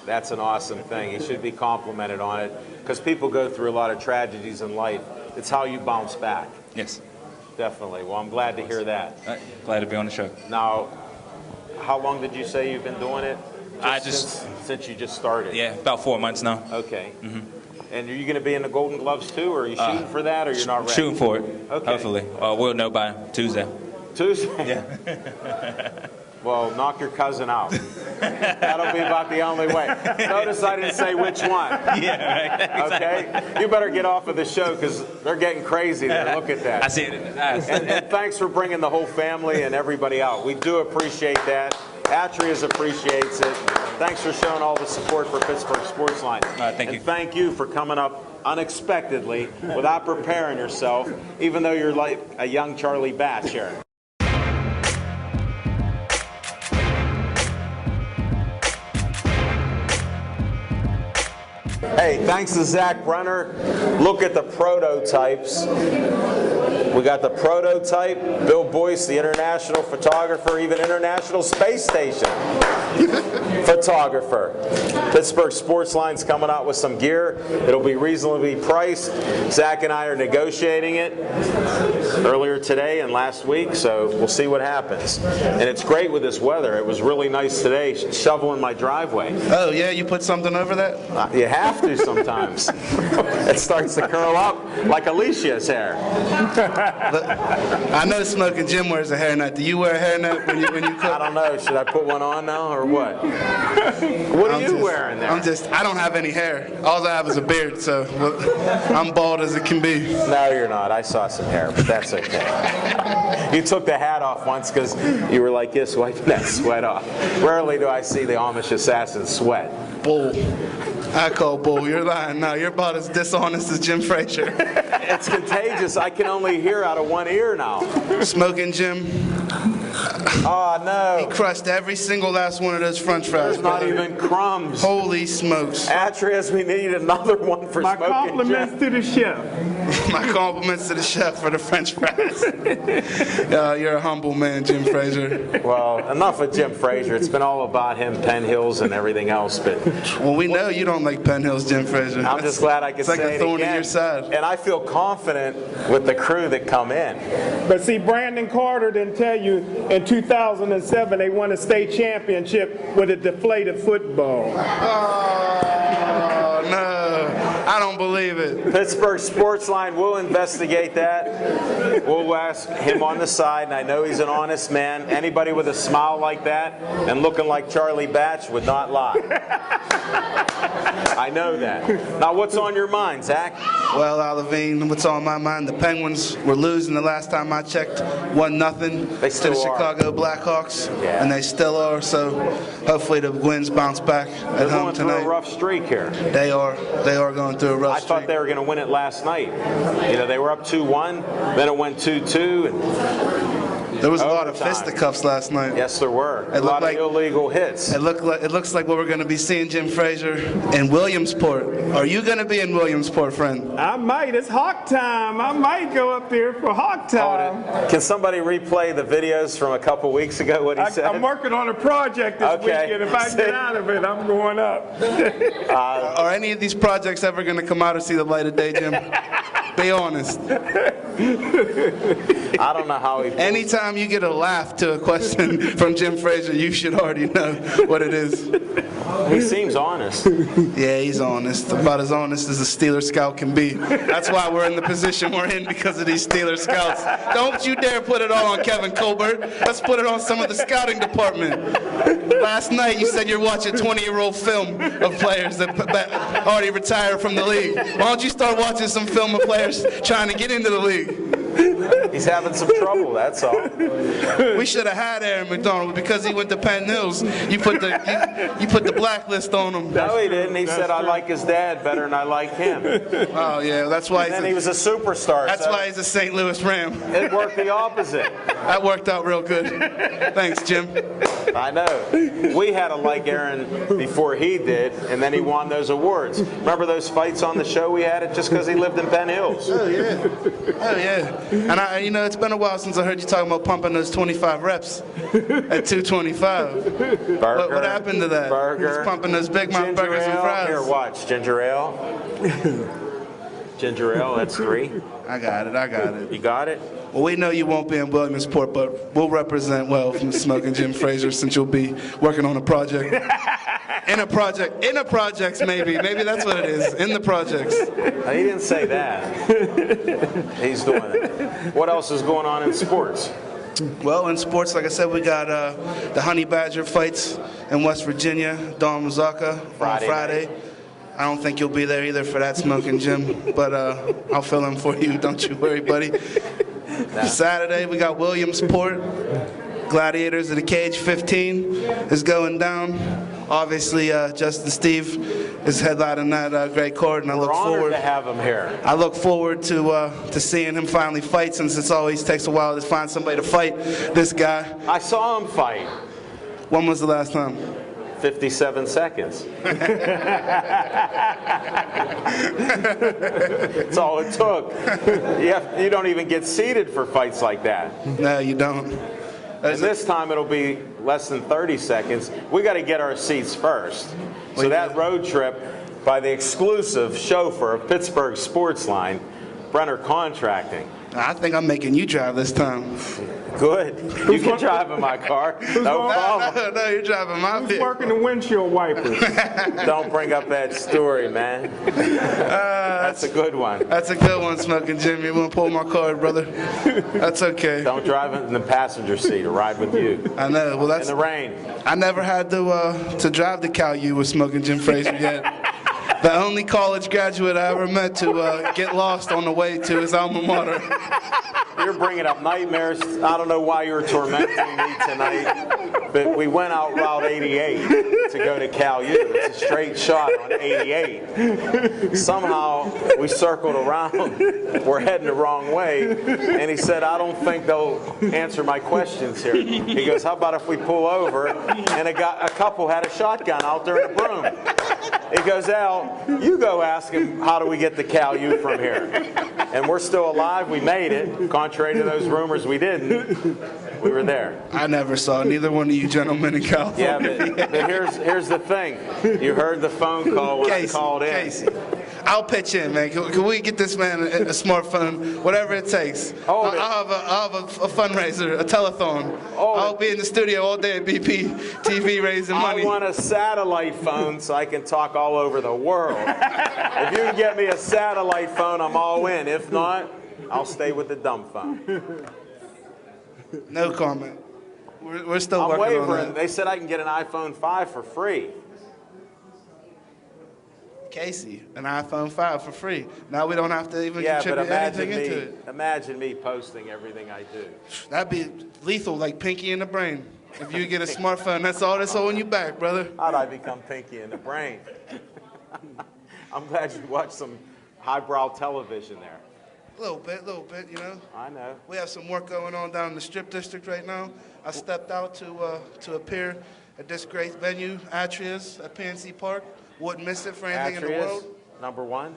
that's an awesome thing. He should be complimented on it because people go through a lot of tragedies in life. It's how you bounce back. Yes. Definitely. Well, I'm glad to hear that. Glad to be on the show. Now, how long did you say you've been doing it? Since you just started. Yeah, about 4 months now. Okay. And are you going to be in the Golden Gloves too, or are you shooting for that, or you're not ready? Shooting for it. Okay. Hopefully. We'll know by Tuesday. Tuesday? Yeah. Well, knock your cousin out. That'll be about the only way. Notice I didn't say which one. Yeah, right. Okay? You better get off of the show because they're getting crazy there. Look at that. I see it in his eyes. And thanks for bringing the whole family and everybody out. We do appreciate that. Atria appreciates it. Thanks for showing all the support for Pittsburgh Sportsline. Thank you. And thank you for coming up unexpectedly without preparing yourself, even though you're like a young Charlie Batch here. Hey, thanks to Zach Brenner. Look at the prototypes. We got the prototype, Bill Boyce, the international photographer, even International Space Station photographer. Pittsburgh Sportsline's coming out with some gear. It'll be reasonably priced. Zach and I are negotiating it earlier today and last week, so we'll see what happens. And it's great with this weather. It was really nice today, shoveling my driveway. Oh, yeah? You put something over that? You have to sometimes. It starts to curl up like Alicia's hair. I know Smoking Jim wears a hairnet. Do you wear a hairnet when you cook? I don't know. Should I put one on now or what? What are you wearing there? I don't have any hair. All I have is a beard, so I'm bald as it can be. No, you're not. I saw some hair, but that's okay. You took the hat off once because you were like this, wiping that sweat off. Rarely do I see the Amish assassin sweat. Bull. I call bull. You're lying. No, you're about as dishonest as Jim Frazier. It's contagious. I can only hear out of one ear now. Smoking Jim. Oh, no. He crushed every single last one of those French fries. There's not even crumbs. Holy smokes. Atrias, we need another one for My Smoking compliments Jim. to the chef. My compliments to the chef for the French fries. You're a humble man, Jim Frazier. Well, enough of Jim Frazier. It's been all about him, Penn Hills, and everything else. But well, we know you don't like Penn Hills, Jim Frazier. I'm just glad I could it's like say a thorn it again. in your side. And I feel confident with the crew that come in. But see, Brandon Carter didn't tell you in 2007 they won a state championship with a deflated football. Oh, no. I don't believe it. Pittsburgh Sportsline will investigate that. We'll ask him on the side, and I know he's an honest man. Anybody with a smile like that and looking like Charlie Batch would not lie. I know that. Now, what's on your mind, Zach? Well, Al Levine, what's on my mind? The Penguins were losing the last time I checked, 1-0 They to still the are. Chicago Blackhawks, Yeah. and they still are. So hopefully the Winds bounce back They're at home going through tonight. a rough streak here. They are going through a rough I streak. thought they were going to win it last night. You know, they were up 2-1, then it went 2-2, and There was a lot of Overtime. fisticuffs last night. Yes, there were. It A lot looked of illegal hits. It looks like what we're going to be seeing Jim Frazier in Williamsport. Are you going to be in Williamsport, friend? I might. It's Hawk time. I might go up there for Hawk time. Can somebody replay the videos from a couple weeks ago, what he said? I'm working on a project this weekend. If I get out of it, I'm going up. Are any of these projects ever going to come out or see the light of day, Jim? Be honest. I don't know how he... Anytime you get a laugh to a question from Jim Frazier, you should already know what it is. He seems honest. Yeah, he's honest. About as honest as a Steeler scout can be. That's why we're in the position we're in, because of these Steeler scouts. Don't you dare put it all on Kevin Colbert. Let's put it on some of the scouting department. Last night you said you're watching 20-year-old film of players that already retired from the league. Why don't you start watching some film of players trying to get into the league? He's having some trouble, that's all. We should have had Aaron McDonald because he went to Penn Hills. You put the blacklist on him. No, he didn't. He said, I like his dad better than I like him. Oh, yeah, that's why he was a superstar. That's why he's a St. Louis Ram. It worked the opposite. That worked out real good. Thanks, Jim. I know. We had to like Aaron before he did, and then he won those awards. Remember those fights on the show we had just because he lived in Penn Hills? Oh, yeah. Oh, yeah. And it's been a while since I heard you talking about pumping those 25 reps at 225. What happened to that? Burger. He's pumping those Big Mouth burgers and fries. Here, watch. Ginger ale. Ginger ale, that's 3. I got it. You got it? Well, we know you won't be in Williamsport, but we'll represent well from Smoking Jim Frazier since you'll be working on a project. In a projects maybe. Maybe that's what it is. In the projects. He didn't say that. He's doing it. What else is going on in sports? Well, in sports, like I said, we got the Honey Badger fights in West Virginia, Dawn Mazaka on Friday. I don't think you'll be there either for that, Smoking Jim, but I'll fill in for you. Don't you worry, buddy. Saturday, we got Williamsport. Gladiators of the Cage 15 is going down. Obviously, Justin Steve is headlining that great card, and I look forward to have him here. I look forward to seeing him finally fight, since it always takes a while to find somebody to fight this guy. I saw him fight. When was the last time? 57 seconds. That's all it took. You don't even get seated for fights like that. No, you don't. And this time it'll be less than 30 seconds. We got to get our seats first. So that road trip by the exclusive chauffeur of Pittsburgh Sportsline, Brenner Contracting. I think I'm making you drive this time. Good. You can drive in my car. No problem. No, you're driving my Who's working the windshield wipers? Don't bring up that story, man. That's a good one. That's a good one, Smoking Jim. You want to pull my card, brother? That's okay. Don't drive in the passenger seat or ride with you. I know. Well, that's in the rain. I never had to drive the Cal U with Smoking Jim Frazier yet. The only college graduate I ever met to get lost on the way to his alma mater. You're bringing up nightmares. I don't know why you're tormenting me tonight, but we went out Route 88 to go to Cal U. It's a straight shot on 88. Somehow we circled around. We're heading the wrong way, and he said, "I don't think they'll answer my questions here." He goes, "How about if we pull over?" And a couple had a shotgun out there in a broom. He goes, "Al, you go ask him, how do we get to Cal U from here?" And we're still alive. We made it. Contrary to those rumors, we didn't. We were there. I never saw neither one of you gentlemen in California. Yeah, but here's the thing. You heard the phone call when I called in. Casey, I'll pitch in, man. Can we get this man a smartphone, whatever it takes? I'll have a fundraiser, a telethon. I'll be in the studio all day at BP TV raising money. I want a satellite phone so I can talk all over the world. If you can get me a satellite phone, I'm all in. If not, I'll stay with the dumb phone. No comment. We're still I'm working wavering. on that. They said I can get an iPhone 5 for free. Casey, an iPhone 5 for free. Now we don't have to even contribute anything into it. Imagine me posting everything I do. That'd be lethal, like Pinky in the Brain. If you get a smartphone, that's all that's holding you back, brother. How'd I become Pinky in the Brain? I'm glad you watched some highbrow television there. A little bit, you know. I know. We have some work going on down in the Strip District right now. I stepped out to appear at this great venue, Atria's at PNC Park. Wouldn't miss it for anything in the Atria's, world. number one.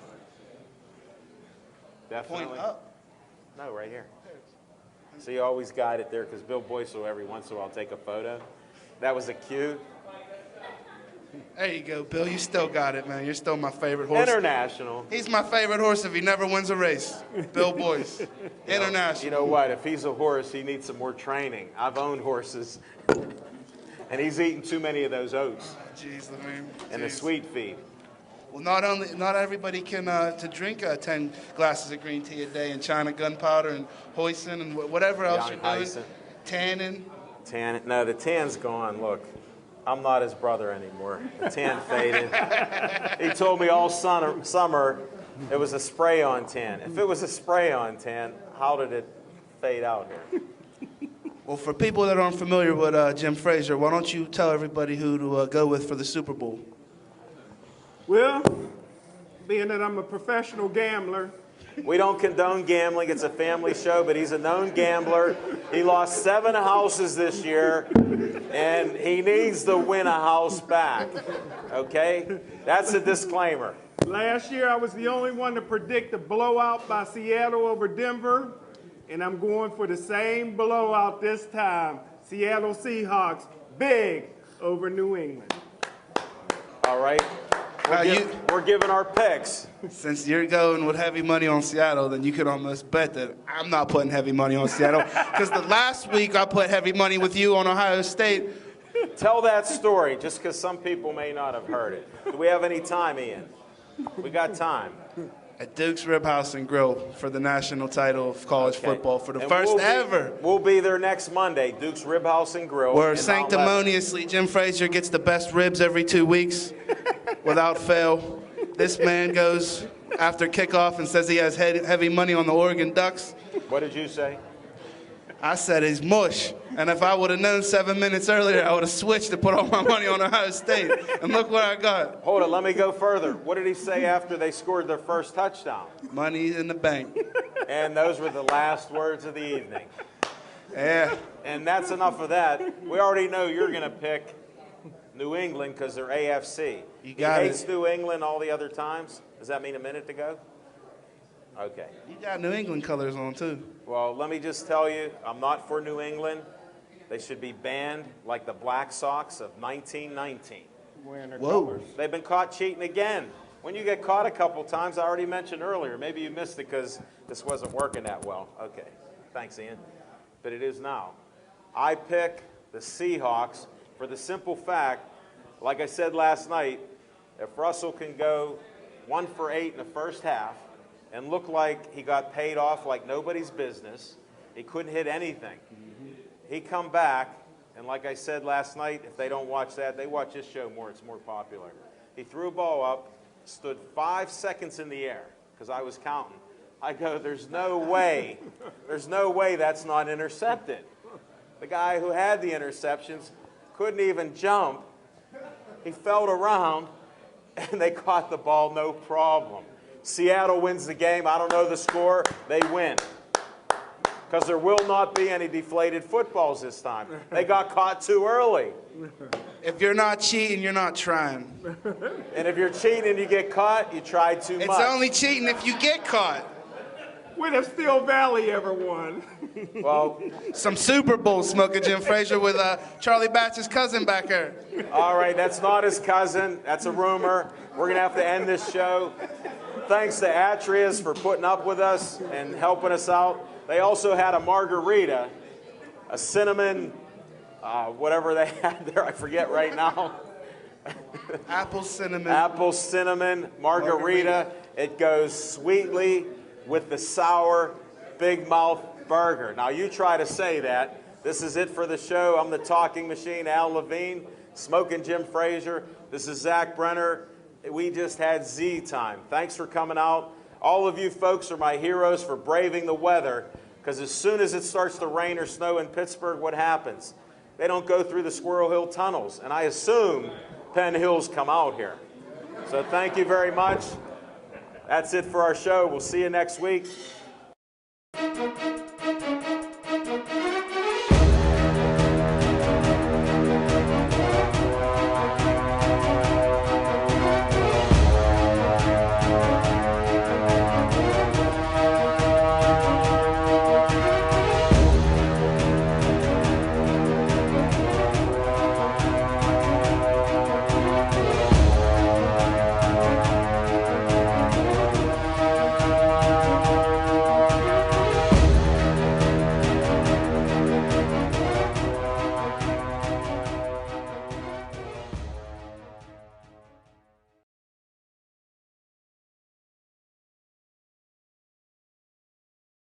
Definitely. Point up. No, right here. So you always got it there because Bill Boyce will every once in a while take a photo. That was a cue. There you go, Bill. You still got it, man. You're still my favorite horse. International. He's my favorite horse if he never wins a race. Bill Boyce. International. You know what? If he's a horse, he needs some more training. I've owned horses, and he's eating too many of those oats Jeez, Levine. and the sweet feed. Well, not everybody can to drink 10 glasses of green tea a day and China gunpowder and hoisin and whatever else Young you're doing. Hyson. Tannin. Tan? No, the tan's gone. Look, I'm not his brother anymore. The tan faded. He told me all summer it was a spray-on tan. If it was a spray-on tan, how did it fade out here? Well, for people that aren't familiar with Jim Frazier, why don't you tell everybody who to go with for the Super Bowl? Well, being that I'm a professional gambler, We don't condone gambling. It's a family show, but he's a known gambler. He lost 7 houses this year, and he needs to win a house back. Okay? That's a disclaimer. last year I was the only one to predict a blowout by Seattle over Denver, and I'm going for the same blowout this time. Seattle Seahawks, big over New England. All right? We're giving our picks. Since you're going with heavy money on Seattle, then you could almost bet that I'm not putting heavy money on Seattle. Because the last week I put heavy money with you on Ohio State. Tell that story, just because some people may not have heard it. Do we have any time, Ian? We got time. At Duke's Rib House and Grill for the national title of college football for the And first we'll ever. We'll be there next Monday, Duke's Rib House and Grill. Where in Mount sanctimoniously Jim Frazier gets the best ribs every 2 weeks without fail. This man goes after kickoff and says he has heavy money on the Oregon Ducks. Lebanon. What did you say? I said he's mush. And if I would have known 7 minutes earlier, I would have switched to put all my money on Ohio State. And look what I got. Hold it, let me go further. What did he say after they scored their first touchdown? Money in the bank. And those were the last words of the evening. Yeah. And that's enough of that. We already know you're going to pick New England because they're AFC. You got he hates it. New England all the other times. Does that mean a minute to go? Okay. You got New England colors on, too. Well, let me just tell you, I'm not for New England. They should be banned like the Black Sox of 1919. Wearing their Whoa. colors. They've been caught cheating again. When you get caught a couple times, I already mentioned earlier, maybe you missed it because this wasn't working that well. Okay, thanks, Ian. But it is now. I pick the Seahawks for the simple fact, like I said last night, if Russell can go 1 for 8 in the first half and look like he got paid off like nobody's business, he couldn't hit anything. He come back, and like I said last night, if they don't watch that, they watch this show more. It's more popular. He threw a ball up, stood 5 seconds in the air, because I was counting. I go, there's no way that's not intercepted. The guy who had the interceptions couldn't even jump. He felt around, and they caught the ball no problem. Seattle wins the game. I don't know the score. They win. Because there will not be any deflated footballs this time. They got caught too early. If you're not cheating, you're not trying. And if you're cheating and you get caught, you tried too much. It's only cheating if you get caught. When have Steel Valley ever won? Well, some Super Bowl smoking Jim Frazier with Charlie Batch's cousin back there. All right, that's not his cousin. That's a rumor. We're going to have to end this show. Thanks to Atria's for putting up with us and helping us out. They also had a margarita, a cinnamon, whatever they had there, I forget right now. Apple cinnamon. Apple cinnamon margarita. It goes sweetly with the sour Big Mouth burger. Now you try to say that. This is it for the show. I'm the talking machine, Al Levine, Smoking Jim Frazier. This is Zach Brenner. We just had Z time. Thanks for coming out. All of you folks are my heroes for braving the weather, because as soon as it starts to rain or snow in Pittsburgh, what happens? They don't go through the Squirrel Hill tunnels, and I assume Penn Hills come out here. So thank you very much. That's it for our show. We'll see you next week. Thank you.